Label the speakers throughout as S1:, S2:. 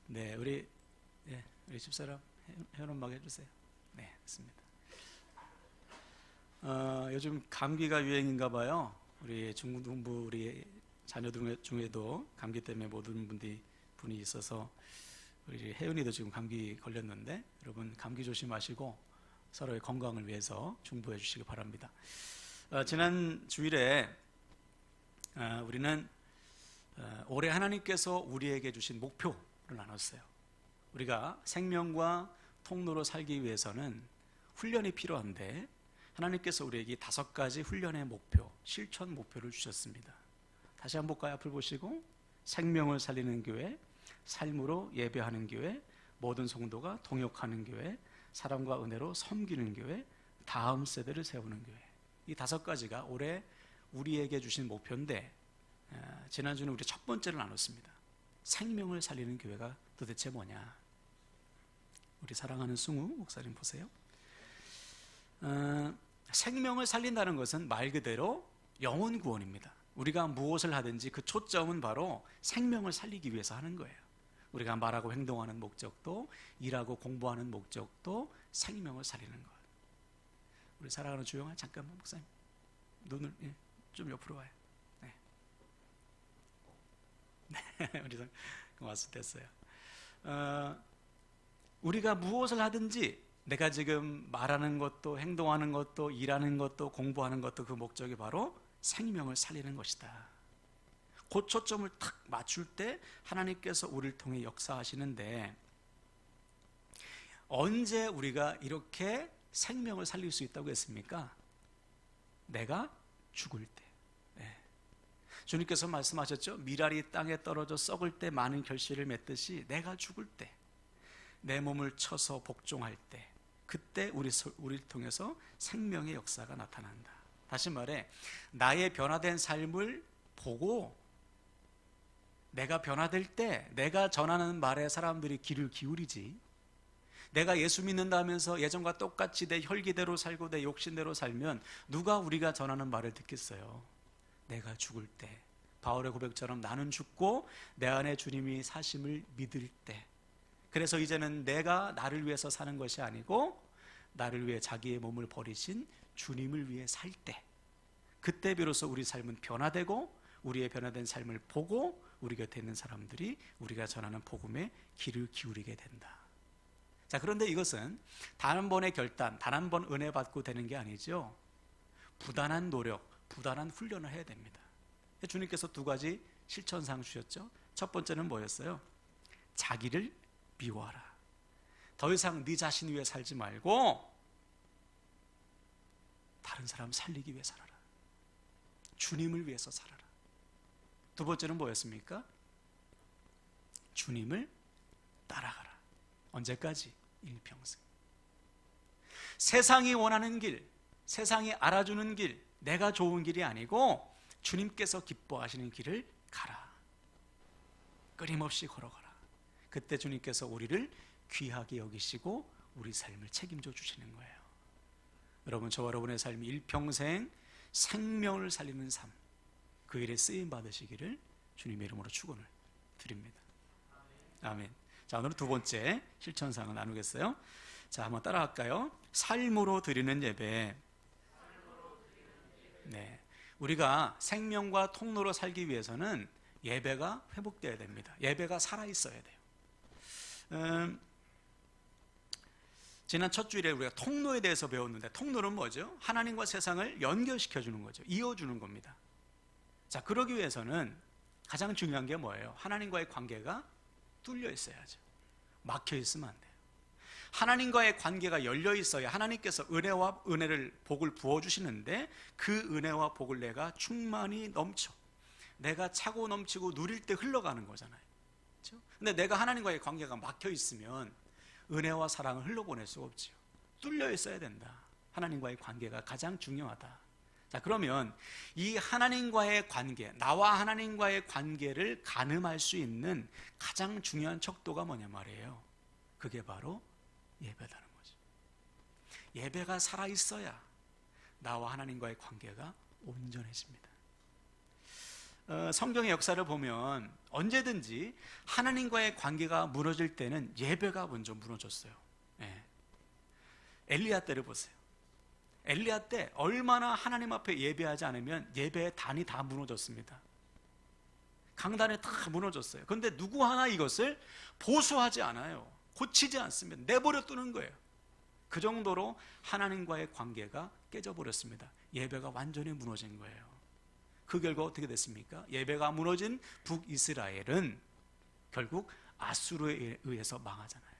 S1: 네, 우리 집사람 현음막 해주세요. 네, 됐습니다. 요즘 감기가 유행인가 봐요. 우리 중등부 우리 자녀들 중에도 감기 때문에 모든 분이 있어서 우리 혜연이도 지금 감기 걸렸는데 여러분 감기 조심하시고 서로의 건강을 위해서 중보해 주시기 바랍니다. 지난 주일에 우리는 올해 하나님께서 우리에게 주신 목표를 나눴어요. 우리가 생명과 통로로 살기 위해서는 훈련이 필요한데 하나님께서 우리에게 5가지 훈련의 목표, 실천 목표를 주셨습니다. 다시 한번 볼까요? 앞을 보시고 생명을 살리는 교회, 삶으로 예배하는 교회, 모든 성도가 동역하는 교회, 사랑과 은혜로 섬기는 교회, 다음 세대를 세우는 교회. 이 5가지가 올해 우리에게 주신 목표인데 지난주는 우리 첫 번째를 나눴습니다. 생명을 살리는 교회가 도대체 뭐냐? 우리 사랑하는 승우 목사님 보세요. 생명을 살린다는 것은 말 그대로 영혼 구원입니다. 우리가 무엇을 하든지 그 초점은 바로 생명을 살리기 위해서 하는 거예요. 우리가 말하고 행동하는 목적도, 일하고 공부하는 목적도 생명을 살리는 것. 우리 사랑하는 주영아, 잠깐만 목사님 눈을 좀 옆으로 와요. 네, 우리 왔을 됐어요. 우리가 무엇을 하든지 내가 지금 말하는 것도 행동하는 것도 일하는 것도 공부하는 것도 그 목적이 바로 생명을 살리는 것이다. 그 초점을 탁 맞출 때 하나님께서 우리를 통해 역사하시는데 언제 우리가 이렇게 생명을 살릴 수 있다고 했습니까? 내가 죽을 때. 주님께서 말씀하셨죠. 미랄이 땅에 떨어져 썩을 때 많은 결실을 맺듯이 내가 죽을 때, 내 몸을 쳐서 복종할 때, 그때 우리를 통해서 생명의 역사가 나타난다. 다시 말해 나의 변화된 삶을 보고 내가 변화될 때 내가 전하는 말에 사람들이 귀를 기울이지, 내가 예수 믿는다면서 예전과 똑같이 내 혈기대로 살고 내 욕심대로 살면 누가 우리가 전하는 말을 듣겠어요? 내가 죽을 때, 바울의 고백처럼 나는 죽고 내 안에 주님이 사심을 믿을 때, 그래서 이제는 내가 나를 위해서 사는 것이 아니고 나를 위해 자기의 몸을 버리신 주님을 위해 살 때, 그때 비로소 우리 삶은 변화되고 우리의 변화된 삶을 보고 우리 곁에 있는 사람들이 우리가 전하는 복음에 귀를 기울이게 된다. 자, 그런데 이것은 단 한 번의 결단, 단 한 번 은혜 받고 되는 게 아니죠. 부단한 노력, 부단한 훈련을 해야 됩니다. 주님께서 2가지 실천사항 주셨죠. 첫 번째는 뭐였어요? 자기를 미워하라. 더 이상 네 자신 위해 살지 말고 다른 사람 살리기 위해 살아라. 주님을 위해서 살아라. 2번째는 뭐였습니까? 주님을 따라가라. 언제까지? 일평생. 세상이 원하는 길, 세상이 알아주는 길, 내가 좋은 길이 아니고 주님께서 기뻐하시는 길을 가라. 끊임없이 걸어가라. 그때 주님께서 우리를 귀하게 여기시고 우리 삶을 책임져 주시는 거예요. 여러분, 저와 여러분의 삶이 일평생 생명을 살리는 삶, 그 일에 쓰임 받으시기를 주님의 이름으로 축원을 드립니다. 아멘. 자, 오늘은 2번째 실천사항을 나누겠어요. 자, 한번 따라할까요? 삶으로 드리는 예배. 네, 우리가 생명과 통로로 살기 위해서는 예배가 회복되어야 됩니다. 예배가 살아있어야 돼요. 지난 첫 주일에 우리가 통로에 대해서 배웠는데, 통로는 뭐죠? 하나님과 세상을 연결시켜주는 거죠. 이어주는 겁니다. 자, 그러기 위해서는 가장 중요한 게 뭐예요? 하나님과의 관계가 뚫려 있어야죠. 막혀 있으면 안 돼요. 하나님과의 관계가 열려 있어야 하나님께서 은혜와 은혜를, 복을 부어주시는데 그 은혜와 복을 내가 충만히 넘쳐, 내가 차고 넘치고 누릴 때 흘러가는 거잖아요. 그렇죠? 근데 내가 하나님과의 관계가 막혀 있으면 은혜와 사랑을 흘러보낼 수가 없지요. 뚫려 있어야 된다. 하나님과의 관계가 가장 중요하다. 자, 그러면 이 하나님과의 관계, 나와 하나님과의 관계를 가늠할 수 있는 가장 중요한 척도가 뭐냐 말이에요. 그게 바로 예배라는 거죠. 예배가 살아있어야 나와 하나님과의 관계가 온전해집니다. 성경의 역사를 보면 언제든지 하나님과의 관계가 무너질 때는 예배가 먼저 무너졌어요. 예. 엘리야 때를 보세요. 엘리야 때 얼마나 하나님 앞에 예배하지 않으면 예배의 단이 다 무너졌습니다. 강단에 다 무너졌어요. 그런데 누구 하나 이것을 보수하지 않아요. 고치지 않습니다. 내버려 두는 거예요. 그 정도로 하나님과의 관계가 깨져버렸습니다. 예배가 완전히 무너진 거예요. 그 결과 어떻게 됐습니까? 예배가 무너진 북이스라엘은 결국 아수르에 의해서 망하잖아요.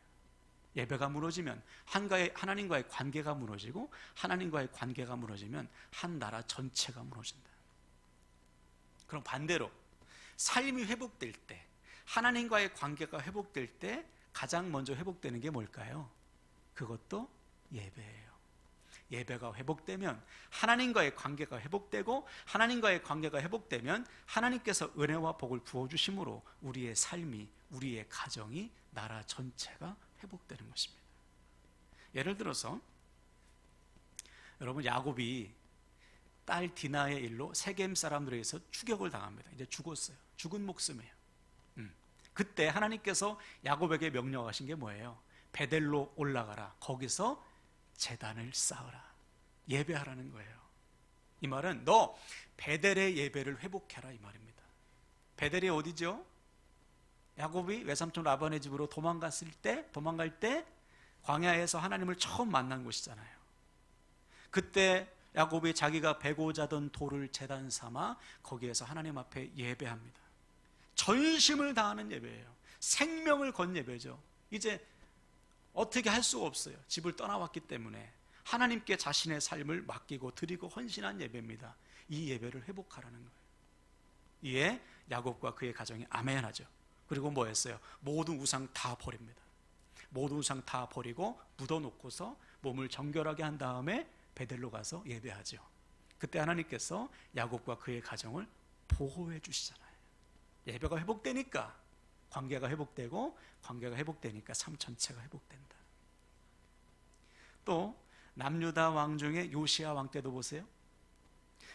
S1: 예배가 무너지면 하나님과의 관계가 무너지고, 하나님과의 관계가 무너지면 한 나라 전체가 무너진다. 그럼 반대로 삶이 회복될 때, 하나님과의 관계가 회복될 때 가장 먼저 회복되는 게 뭘까요? 그것도 예배예요. 예배가 회복되면 하나님과의 관계가 회복되고, 하나님과의 관계가 회복되면 하나님께서 은혜와 복을 부어주심으로 우리의 삶이, 우리의 가정이, 나라 전체가 회복되는 것입니다. 예를 들어서 여러분, 야곱이 딸 디나의 일로 세겜 사람들에 의해서 추격을 당합니다. 이제 죽었어요. 죽은 목숨이에요. 그때 하나님께서 야곱에게 명령하신 게 뭐예요? 베델로 올라가라. 거기서 제단을 쌓으라. 예배하라는 거예요. 이 말은 너 베델의 예배를 회복해라, 이 말입니다. 베델이 어디죠? 야곱이 외삼촌 라반의 집으로 도망갈 때 광야에서 하나님을 처음 만난 곳이잖아요. 그때 야곱이 자기가 베고 자던 돌을 제단 삼아 거기에서 하나님 앞에 예배합니다. 전심을 다하는 예배예요. 생명을 건 예배죠. 이제 어떻게 할 수가 없어요. 집을 떠나왔기 때문에 하나님께 자신의 삶을 맡기고 드리고 헌신한 예배입니다. 이 예배를 회복하라는 거예요. 이에 야곱과 그의 가정이 아멘하죠. 그리고 뭐 했어요? 모든 우상 다 버립니다. 모든 우상 다 버리고 묻어놓고서 몸을 정결하게 한 다음에 베델로 가서 예배하죠. 그때 하나님께서 야곱과 그의 가정을 보호해 주시잖아요. 예배가 회복되니까 관계가 회복되고, 관계가 회복되니까 삶 전체가 회복된다. 또 남유다 왕 중에 요시야 왕 때도 보세요.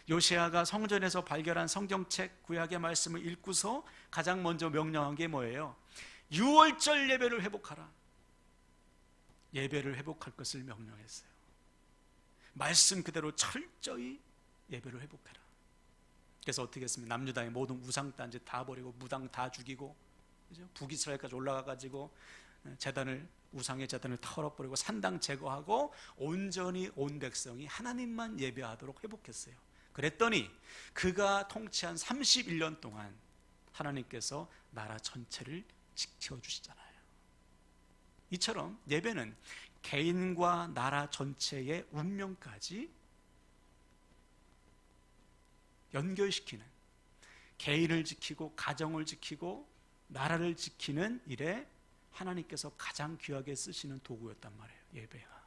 S1: 요시야가 성전에서 발견한 성경책 구약의 말씀을 읽고서 가장 먼저 명령한 게 뭐예요? 유월절 예배를 회복하라. 예배를 회복할 것을 명령했어요. 말씀 그대로 철저히 예배를 회복해라. 그래서 어떻게 했습니까? 남유다의 모든 우상단지 다 버리고 무당 다 죽이고, 그죠? 북이스라엘까지 올라가가지고 우상의 제단을 털어버리고 산당 제거하고 온전히 온 백성이 하나님만 예배하도록 회복했어요. 그랬더니 그가 통치한 31년 동안 하나님께서 나라 전체를 지켜주시잖아요. 이처럼 예배는 개인과 나라 전체의 운명까지 연결시키는, 개인을 지키고 가정을 지키고 나라를 지키는 일에 하나님께서 가장 귀하게 쓰시는 도구였단 말이에요. 예배가.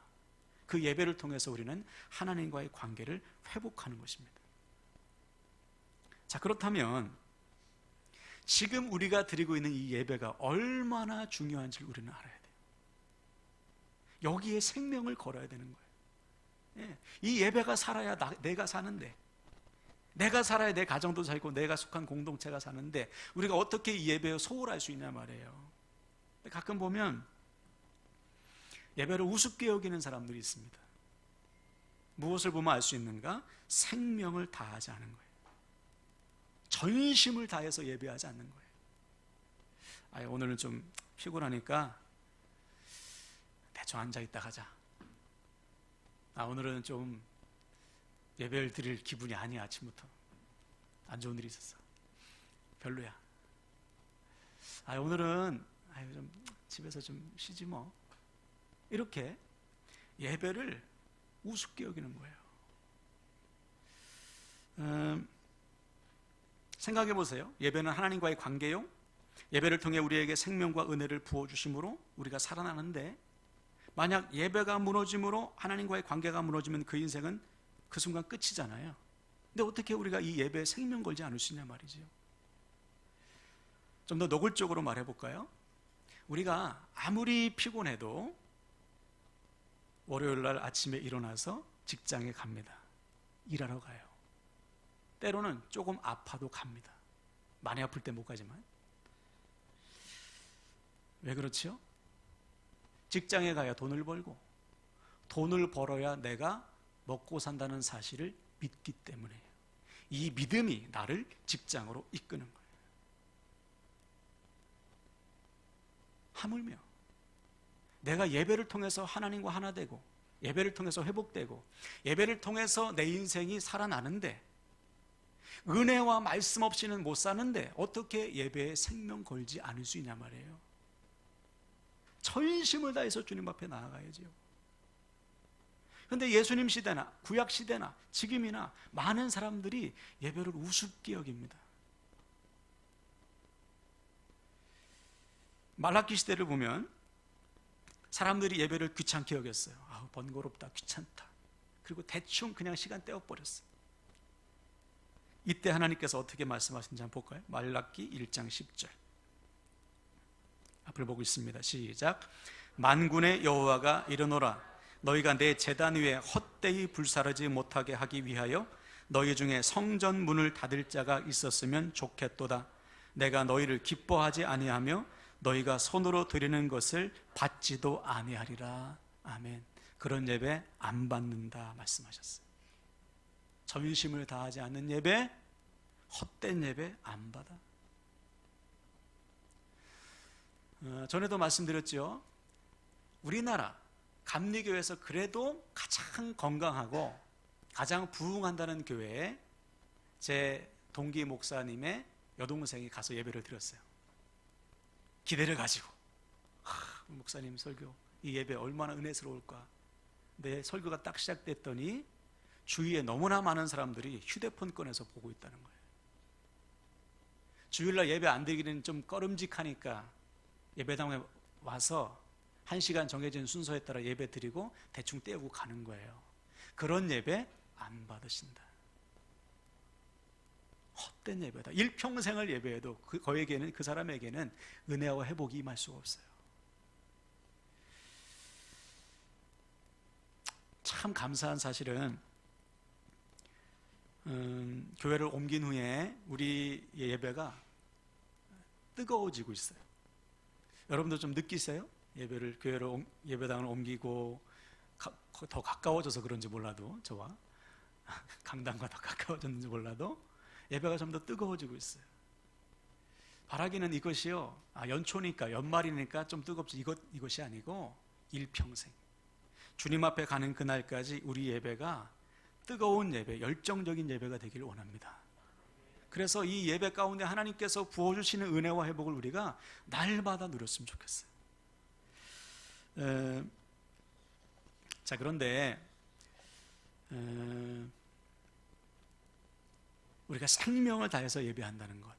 S1: 그 예배를 통해서 우리는 하나님과의 관계를 회복하는 것입니다. 자, 그렇다면 지금 우리가 드리고 있는 이 예배가 얼마나 중요한지를 우리는 알아야 돼요. 여기에 생명을 걸어야 되는 거예요. 예, 이 예배가 살아야 내가 사는데, 내가 살아야 내 가정도 살고 내가 속한 공동체가 사는데 우리가 어떻게 이 예배에 소홀할 수 있냐 말이에요. 가끔 보면 예배를 우습게 여기는 사람들이 있습니다. 무엇을 보면 알 수 있는가? 생명을 다하지 않은 거예요. 전심을 다해서 예배하지 않는 거예요. 오늘은 좀 피곤하니까 대충 앉아있다 가자. 오늘은 좀 예배를 드릴 기분이 아니야. 아침부터 안 좋은 일이 있었어. 별로야. 오늘은 좀 집에서 좀 쉬지 뭐. 이렇게 예배를 우습게 여기는 거예요. 생각해 보세요. 예배는 하나님과의 관계용, 예배를 통해 우리에게 생명과 은혜를 부어주심으로 우리가 살아나는데, 만약 예배가 무너짐으로 하나님과의 관계가 무너지면 그 인생은 그 순간 끝이잖아요. 근데 어떻게 우리가 이 예배에 생명 걸지 않을 수 있냐 말이죠. 좀 더 노골적으로 말해볼까요? 우리가 아무리 피곤해도 월요일 날 아침에 일어나서 직장에 갑니다. 일하러 가요. 때로는 조금 아파도 갑니다. 많이 아플 때 못 가지만. 왜 그렇죠? 직장에 가야 돈을 벌고 돈을 벌어야 내가 먹고 산다는 사실을 믿기 때문에요. 이 믿음이 나를 직장으로 이끄는 거예요. 하물며 내가 예배를 통해서 하나님과 하나 되고 예배를 통해서 회복되고 예배를 통해서 내 인생이 살아나는데 은혜와 말씀 없이는 못 사는데 어떻게 예배에 생명 걸지 않을 수 있냐 말이에요. 전심을 다해서 주님 앞에 나아가야죠. 그런데 예수님 시대나 구약 시대나 지금이나 많은 사람들이 예배를 우습게 여깁니다. 말라기 시대를 보면 사람들이 예배를 귀찮게 여겼어요. 번거롭다, 귀찮다. 그리고 대충 그냥 시간 떼어버렸어요. 이때 하나님께서 어떻게 말씀하시는지 한번 볼까요? 말라기 1장 10절 앞을 보고 있습니다. 시작. 만군의 여호와가 이르노라 너희가 내 제단 위에 헛되이 불사르지 못하게 하기 위하여 너희 중에 성전 문을 닫을 자가 있었으면 좋겠도다. 내가 너희를 기뻐하지 아니하며 너희가 손으로 드리는 것을 받지도 아니하리라. 아멘. 그런 예배 안 받는다 말씀하셨어요. 전심을 다하지 않는 예배, 헛된 예배 안 받아. 전에도 말씀드렸죠. 우리나라 감리교회에서 그래도 가장 건강하고 가장 부흥한다는 교회에 제 동기 목사님의 여동생이 가서 예배를 드렸어요. 기대를 가지고 목사님 설교 이 예배 얼마나 은혜스러울까. 근데 설교가 딱 시작됐더니 주위에 너무나 많은 사람들이 휴대폰 꺼내서 보고 있다는 거예요. 주일날 예배 안 드리기는 좀 꺼름직하니까 예배당에 와서 1시간 정해진 순서에 따라 예배 드리고 대충 떼우고 가는 거예요. 그런 예배 안 받으신다. 헛된 예배다. 일평생을 예배해도 그에게는, 그 사람에게는 은혜와 회복이 임할 수가 없어요. 참 감사한 사실은 교회를 옮긴 후에 우리 예배가 뜨거워지고 있어요. 여러분도 좀 느끼세요? 예배를 교회를 예배당을 옮기고 더 가까워져서 그런지 몰라도 저와 강당과 더 가까워졌는지 몰라도 예배가 좀 더 뜨거워지고 있어요. 바라기는 이것이요. 연초니까 연말이니까 좀 뜨겁지 이것이 아니고 일평생 주님 앞에 가는 그날까지 우리 예배가 뜨거운 예배, 열정적인 예배가 되기를 원합니다. 그래서 이 예배 가운데 하나님께서 부어주시는 은혜와 회복을 우리가 날마다 누렸으면 좋겠어요. 자, 그런데 우리가 생명을 다해서 예배한다는 것,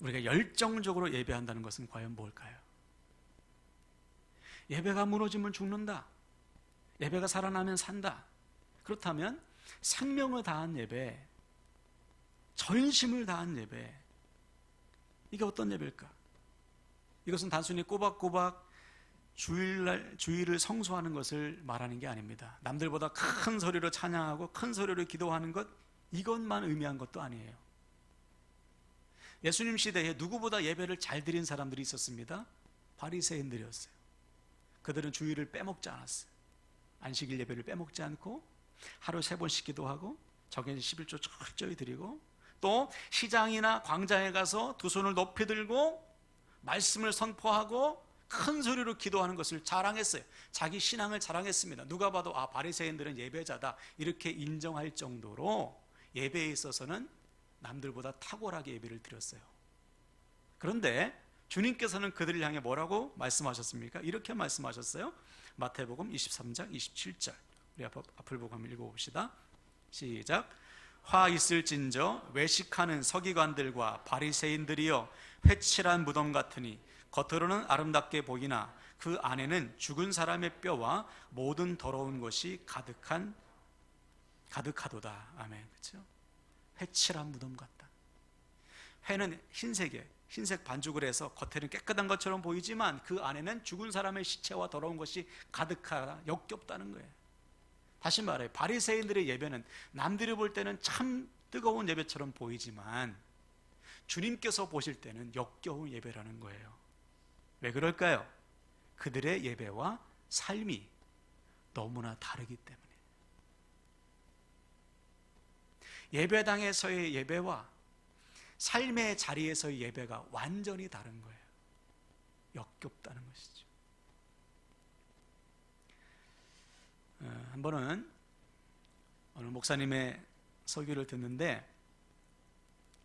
S1: 우리가 열정적으로 예배한다는 것은 과연 뭘까요? 예배가 무너지면 죽는다, 예배가 살아나면 산다. 그렇다면 생명을 다한 예배, 전심을 다한 예배, 이게 어떤 예배일까? 이것은 단순히 꼬박꼬박 주일을 성수하는 것을 말하는 게 아닙니다. 남들보다 큰 소리로 찬양하고 큰 소리로 기도하는 것, 이것만 의미한 것도 아니에요. 예수님 시대에 누구보다 예배를 잘 드린 사람들이 있었습니다. 바리새인들이었어요. 그들은 주일을 빼먹지 않았어요. 안식일 예배를 빼먹지 않고 하루 3번씩 기도하고 정해진 11조 철저히 드리고 또 시장이나 광장에 가서 두 손을 높이 들고 말씀을 선포하고 큰 소리로 기도하는 것을 자랑했어요. 자기 신앙을 자랑했습니다. 누가 봐도 바리새인들은 예배자다 이렇게 인정할 정도로 예배에 있어서는 남들보다 탁월하게 예배를 드렸어요. 그런데 주님께서는 그들을 향해 뭐라고 말씀하셨습니까? 이렇게 말씀하셨어요. 마태복음 23장 27절 우리 앞을 보고 한번 읽어봅시다. 시작. 화 있을진저 외식하는 서기관들과 바리새인들이여 회칠한 무덤 같으니 겉으로는 아름답게 보이나 그 안에는 죽은 사람의 뼈와 모든 더러운 것이 가득하도다. 아멘. 그렇죠? 회칠한 무덤 같다. 회는 흰색 반죽을 해서 겉에는 깨끗한 것처럼 보이지만 그 안에는 죽은 사람의 시체와 더러운 것이 가득하다, 역겹다는 거예요. 다시 말해 바리새인들의 예배는 남들이 볼 때는 참 뜨거운 예배처럼 보이지만 주님께서 보실 때는 역겨운 예배라는 거예요. 왜 그럴까요? 그들의 예배와 삶이 너무나 다르기 때문에. 예배당에서의 예배와 삶의 자리에서의 예배가 완전히 다른 거예요. 역겹다는 것이죠. 한 번은 어느 목사님의 설교를 듣는데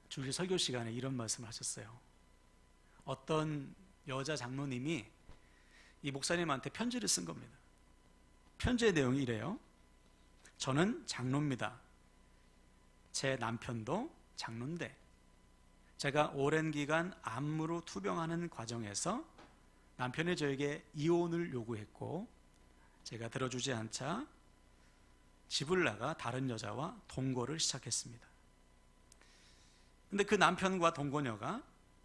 S1: 주일 설교 시간에 이런 말씀을 하셨어요. 어떤 여자 장로님이 이 목사님한테 편지를 쓴 겁니다. 편지의 내용이 이래요. 저는 장로입니다. 제 남편도 장로인데 제가 오랜 기간 암으로 투병하는 과정에서 남편이 저에게 이혼을 요구했고 제가 들어주지 않자 집을 나가 다른 여자와 동거를 시작했습니다. 근데 그 남편과 동거녀가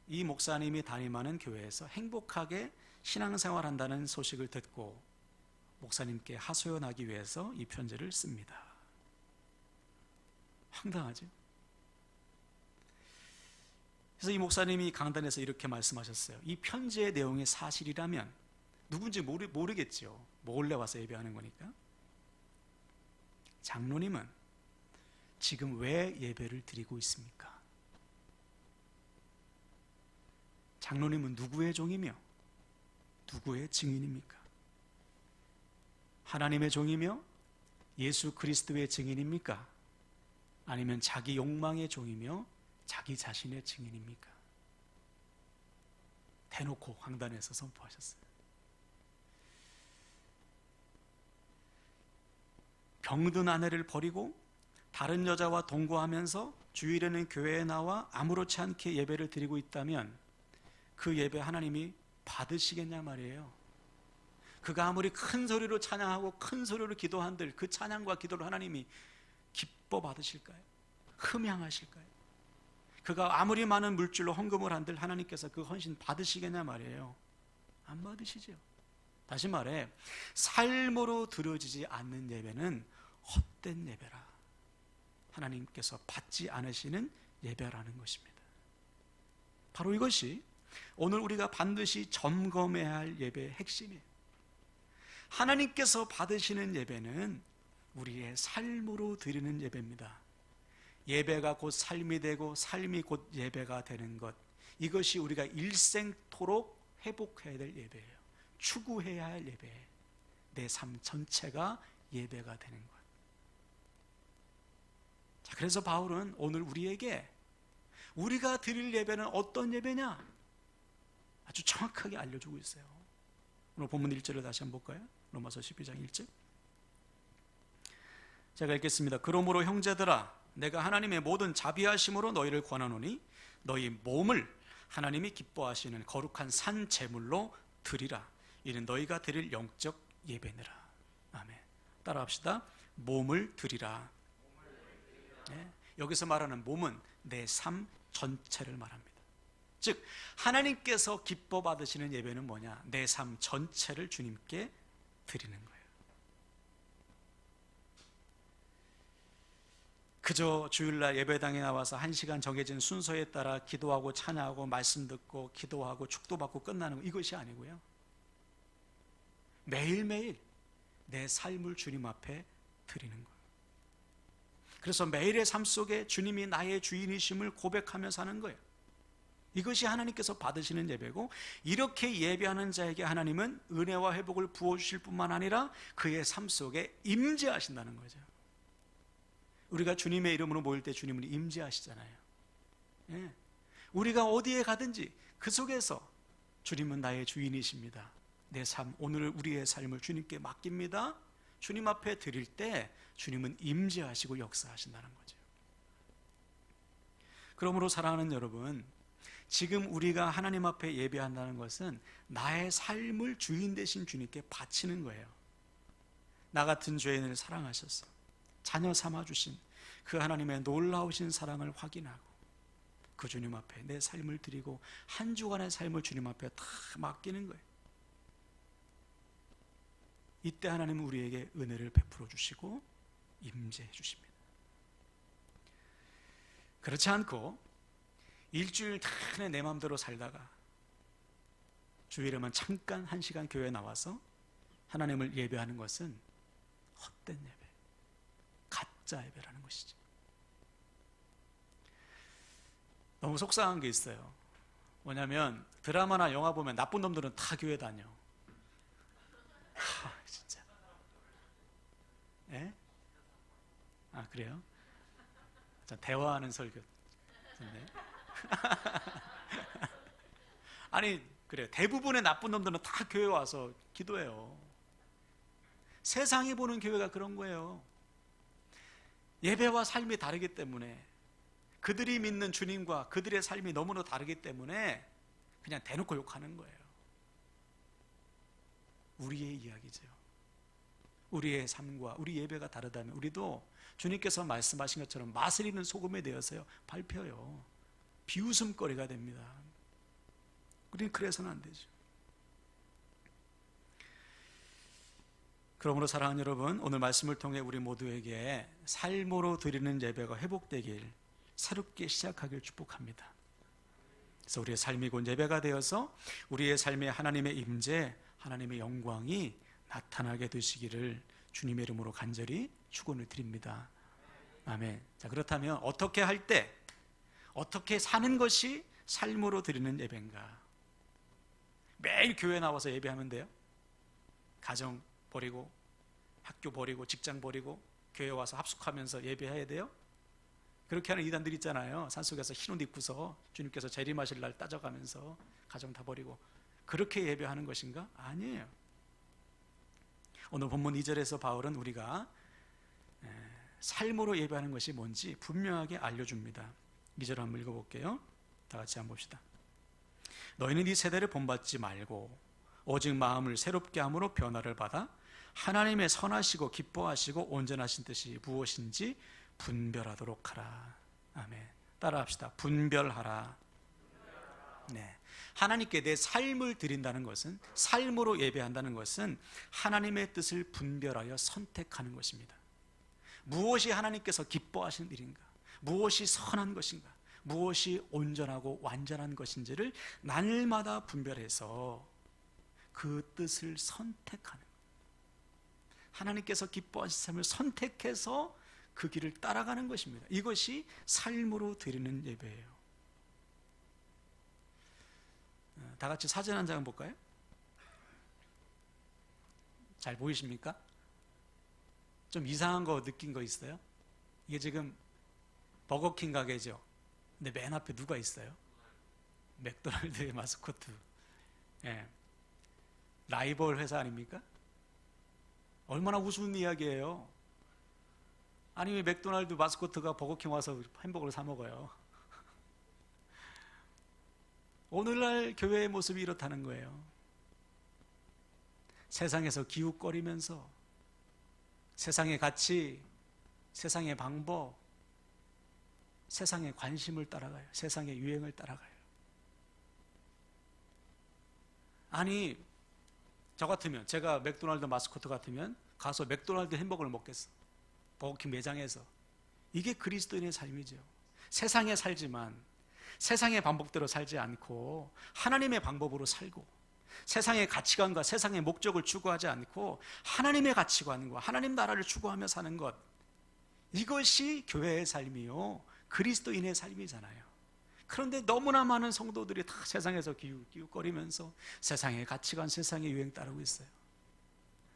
S1: 이 목사님이 담임하는 교회에서 행복하게 신앙생활한다는 소식을 듣고 목사님께 하소연하기 위해서 이 편지를 씁니다. 황당하죠? 그래서 이 목사님이 강단에서 이렇게 말씀하셨어요. 이 편지의 내용이 사실이라면 누군지 모르겠죠. 몰래 와서 예배하는 거니까. 장로님은 지금 왜 예배를 드리고 있습니까? 장로님은 누구의 종이며 누구의 증인입니까? 하나님의 종이며 예수 그리스도의 증인입니까? 아니면 자기 욕망의 종이며 자기 자신의 증인입니까? 대놓고 강단에서 선포하셨어요. 병든 아내를 버리고 다른 여자와 동거하면서 주일에는 교회에 나와 아무렇지 않게 예배를 드리고 있다면 그 예배 하나님이 받으시겠냐 말이에요. 그가 아무리 큰 소리로 찬양하고 큰 소리로 기도한들 그 찬양과 기도를 하나님이 기뻐 받으실까요? 흠양하실까요? 그가 아무리 많은 물질로 헌금을 한들 하나님께서 그 헌신 받으시겠냐 말이에요. 안 받으시죠. 다시 말해 삶으로 드려지지 않는 예배는 헛된 예배라. 하나님께서 받지 않으시는 예배라는 것입니다. 바로 이것이 오늘 우리가 반드시 점검해야 할 예배의 핵심이에요. 하나님께서 받으시는 예배는 우리의 삶으로 드리는 예배입니다. 예배가 곧 삶이 되고 삶이 곧 예배가 되는 것, 이것이 우리가 일생토록 회복해야 될 예배예요. 추구해야 할 예배예요. 내 삶 전체가 예배가 되는 것. 자, 그래서 바울은 오늘 우리에게 우리가 드릴 예배는 어떤 예배냐? 아주 정확하게 알려주고 있어요. 오늘 본문 1절을 다시 한번 볼까요? 로마서 12장 1절. 제가 읽겠습니다. 그러므로 형제들아, 내가 하나님의 모든 자비하심으로 너희를 권하노니 너희 몸을 하나님이 기뻐하시는 거룩한 산 제물로 드리라. 이는 너희가 드릴 영적 예배니라. 아멘. 따라합시다. 몸을 드리라. 네. 여기서 말하는 몸은 내 삶 전체를 말합니다. 즉 하나님께서 기뻐 받으시는 예배는 뭐냐? 내 삶 전체를 주님께 드리는 거예요. 그저 주일날 예배당에 나와서 1시간 정해진 순서에 따라 기도하고 찬양하고 말씀 듣고 기도하고 축도받고 끝나는 거, 이것이 아니고요. 매일매일 내 삶을 주님 앞에 드리는 거예요. 그래서 매일의 삶 속에 주님이 나의 주인이심을 고백하며 사는 거예요. 이것이 하나님께서 받으시는 예배고, 이렇게 예배하는 자에게 하나님은 은혜와 회복을 부어주실 뿐만 아니라 그의 삶 속에 임재하신다는 거죠. 우리가 주님의 이름으로 모일 때 주님은 임재하시잖아요. 예. 우리가 어디에 가든지 그 속에서 주님은 나의 주인이십니다. 내 삶, 오늘 우리의 삶을 주님께 맡깁니다. 주님 앞에 드릴 때 주님은 임재하시고 역사하신다는 거죠. 그러므로 사랑하는 여러분, 지금 우리가 하나님 앞에 예배한다는 것은 나의 삶을 주인 되신 주님께 바치는 거예요. 나 같은 죄인을 사랑하셔서 자녀 삼아주신 그 하나님의 놀라우신 사랑을 확인하고 그 주님 앞에 내 삶을 드리고 한 주간의 삶을 주님 앞에 다 맡기는 거예요. 이때 하나님은 우리에게 은혜를 베풀어 주시고 임재해 주십니다. 그렇지 않고 일주일 내내 내 마음대로 살다가 주일에만 잠깐 1시간 교회에 나와서 하나님을 예배하는 것은 헛된 예배, 가짜 예배라는 것이죠. 너무 속상한 게 있어요. 뭐냐면 드라마나 영화 보면 나쁜 놈들은 다 교회 다녀. 진짜. 예? 아, 그래요? 자, 대화하는 설교. 네. 아니, 그래요. 대부분의 나쁜 놈들은 다 교회 와서 기도해요. 세상이 보는 교회가 그런 거예요. 예배와 삶이 다르기 때문에, 그들이 믿는 주님과 그들의 삶이 너무나 다르기 때문에 그냥 대놓고 욕하는 거예요. 우리의 이야기죠. 우리의 삶과 우리 예배가 다르다면 우리도 주님께서 말씀하신 것처럼 맛을 있는 소금에 대해서요 밟혀요. 비웃음거리가 됩니다. 우리는 그래서는 안 되죠. 그러므로 사랑하는 여러분, 오늘 말씀을 통해 우리 모두에게 삶으로 드리는 예배가 회복되길, 새롭게 시작하길 축복합니다. 그래서 우리의 삶이 곧 예배가 되어서 우리의 삶에 하나님의 임재, 하나님의 영광이 나타나게 되시기를 주님의 이름으로 간절히 축원을 드립니다. 아멘. 자, 그렇다면 어떻게 할 때, 어떻게 사는 것이 삶으로 드리는 예배인가? 매일 교회 나와서 예배하면 돼요? 가정 버리고, 학교 버리고, 직장 버리고 교회 와서 합숙하면서 예배해야 돼요? 그렇게 하는 이단들 있잖아요. 산속에서 흰 옷 입고서 주님께서 재림하실 날 따져가면서 가정 다 버리고 그렇게 예배하는 것인가? 아니에요. 오늘 본문 2절에서 바울은 우리가 삶으로 예배하는 것이 뭔지 분명하게 알려줍니다. 2절 한번 읽어볼게요. 다 같이 한번 봅시다. 너희는 이 세대를 본받지 말고 오직 마음을 새롭게 함으로 변화를 받아 하나님의 선하시고 기뻐하시고 온전하신 뜻이 무엇인지 분별하도록 하라. 아멘. 따라합시다. 분별하라. 네. 하나님께 내 삶을 드린다는 것은, 삶으로 예배한다는 것은 하나님의 뜻을 분별하여 선택하는 것입니다. 무엇이 하나님께서 기뻐하시는 일인가? 무엇이 선한 것인가? 무엇이 온전하고 완전한 것인지를 날마다 분별해서 그 뜻을 선택하는 거예요. 하나님께서 기뻐하신 삶을 선택해서 그 길을 따라가는 것입니다. 이것이 삶으로 드리는 예배예요. 다 같이 사진 한 장 볼까요? 잘 보이십니까? 좀 이상한 거 느낀 거 있어요? 이게 지금 버거킹 가게죠. 근데 맨 앞에 누가 있어요? 맥도날드의 마스코트. 예. 라이벌 회사 아닙니까? 얼마나 우스운 이야기예요. 아니 왜 맥도날드 마스코트가 버거킹 와서 햄버거를 사 먹어요? 오늘날 교회의 모습이 이렇다는 거예요. 세상에서 기웃거리면서 세상의 가치, 세상의 방법, 세상의 관심을 따라가요. 세상의 유행을 따라가요. 아니 저 같으면, 제가 맥도날드 마스코트 같으면 가서 맥도날드 햄버거를 먹겠어. 버거킹 매장에서. 이게 그리스도인의 삶이죠. 세상에 살지만 세상의 방법대로 살지 않고 하나님의 방법으로 살고, 세상의 가치관과 세상의 목적을 추구하지 않고 하나님의 가치관과 하나님 나라를 추구하며 사는 것, 이것이 교회의 삶이요 그리스도인의 삶이잖아요. 그런데 너무나 많은 성도들이 다 세상에서 기웃거리면서 세상의 가치관, 세상의 유행 따르고 있어요.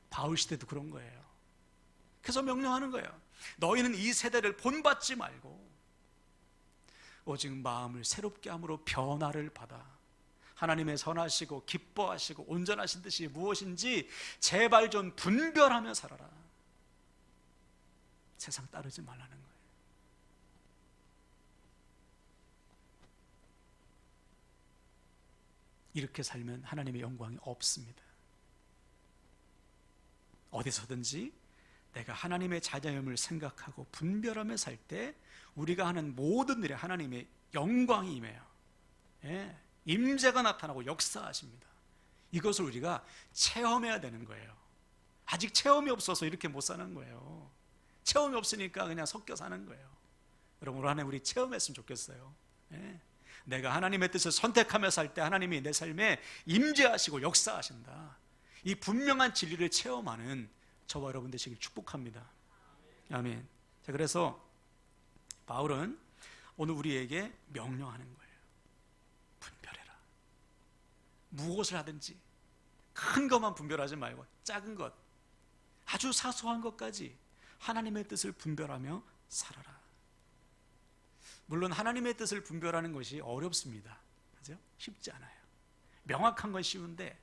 S1: 바울 시대도 그런 거예요. 그래서 명령하는 거예요. 너희는 이 세대를 본받지 말고 오직 마음을 새롭게 함으로 변화를 받아 하나님의 선하시고 기뻐하시고 온전하신 뜻이 무엇인지 제발 좀 분별하며 살아라. 세상 따르지 말라는 거예요. 이렇게 살면 하나님의 영광이 없습니다. 어디서든지 내가 하나님의 자녀임을 생각하고 분별하며 살 때 우리가 하는 모든 일에 하나님의 영광이 임해요. 예, 임재가 나타나고 역사하십니다. 이것을 우리가 체험해야 되는 거예요. 아직 체험이 없어서 이렇게 못 사는 거예요. 체험이 없으니까 그냥 섞여 사는 거예요. 여러분 올 한 해 우리 체험했으면 좋겠어요. 예, 내가 하나님의 뜻을 선택하며 살 때 하나님이 내 삶에 임재하시고 역사하신다. 이 분명한 진리를 체험하는 저와 여러분 되시길 축복합니다. 아멘. 자, 그래서 바울은 오늘 우리에게 명령하는 거예요. 분별해라. 무엇을 하든지 큰 것만 분별하지 말고 작은 것, 아주 사소한 것까지 하나님의 뜻을 분별하며 살아라. 물론 하나님의 뜻을 분별하는 것이 어렵습니다. 그죠? 쉽지 않아요. 명확한 건 쉬운데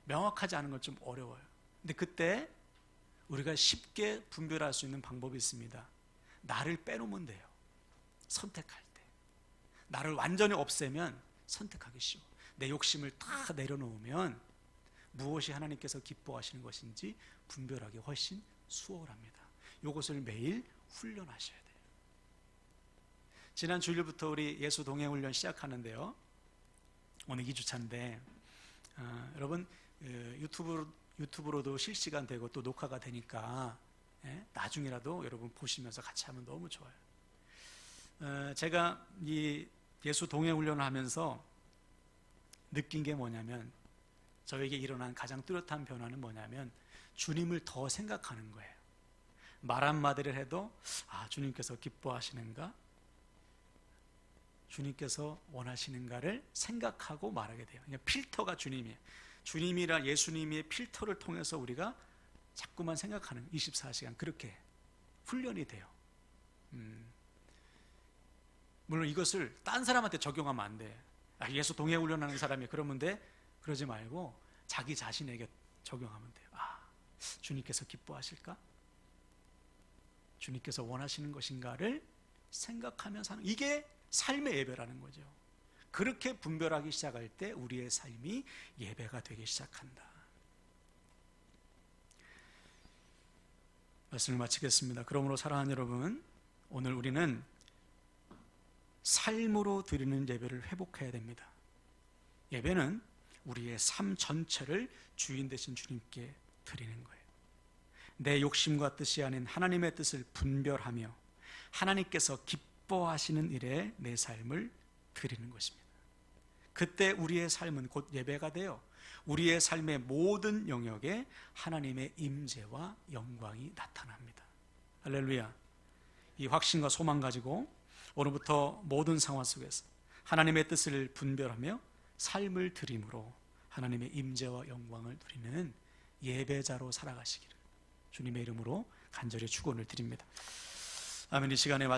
S1: 명확하지 않은 건 좀 어려워요. 근데 그때 우리가 쉽게 분별할 수 있는 방법이 있습니다. 나를 빼놓으면 돼요. 선택할 때. 나를 완전히 없애면 선택하기 쉬워. 내 욕심을 다 내려놓으면 무엇이 하나님께서 기뻐하시는 것인지 분별하기 훨씬 수월합니다. 이것을 매일 훈련하셔야 돼요. 지난 주일부터 우리 예수 동행 훈련 시작하는데요. 오늘 2주차인데 여러분 유튜브로도 실시간 되고 또 녹화가 되니까 나중이라도 여러분 보시면서 같이 하면 너무 좋아요. 제가 이 예수 동행 훈련을 하면서 느낀 게 뭐냐면, 저에게 일어난 가장 뚜렷한 변화는 뭐냐면 주님을 더 생각하는 거예요. 말 한마디를 해도 주님께서 기뻐하시는가? 주님께서 원하시는가를 생각하고 말하게 돼요. 그냥 필터가 주님이에요. 주님이라 예수님의 필터를 통해서 우리가 자꾸만 생각하는 24시간 그렇게 훈련이 돼요. 물론 이것을 딴 사람한테 적용하면 안 돼. 예수 동행 훈련하는 사람이 그러면 돼? 그러지 말고 자기 자신에게 적용하면 돼요. 주님께서 기뻐하실까? 주님께서 원하시는 것인가를 생각하며 사는, 이게 삶의 예배라는 거죠. 그렇게 분별하기 시작할 때 우리의 삶이 예배가 되기 시작한다. 말씀을 마치겠습니다. 그러므로 사랑하는 여러분, 오늘 우리는 삶으로 드리는 예배를 회복해야 됩니다. 예배는 우리의 삶 전체를 주인 되신 주님께 드리는 거예요. 내 욕심과 뜻이 아닌 하나님의 뜻을 분별하며 하나님께서 기뻐하시는 일에 내 삶을 드리는 것입니다. 그때 우리의 삶은 곧 예배가 되어 우리의 삶의 모든 영역에 하나님의 임재와 영광이 나타납니다. 할렐루야. 이 확신과 소망 가지고 오늘부터 모든 상황 속에서 하나님의 뜻을 분별하며 삶을 드림으로 하나님의 임재와 영광을 누리는 예배자로 살아가시기를 주님의 이름으로 간절히 축원을 드립니다. 아멘. 이 시간에 말씀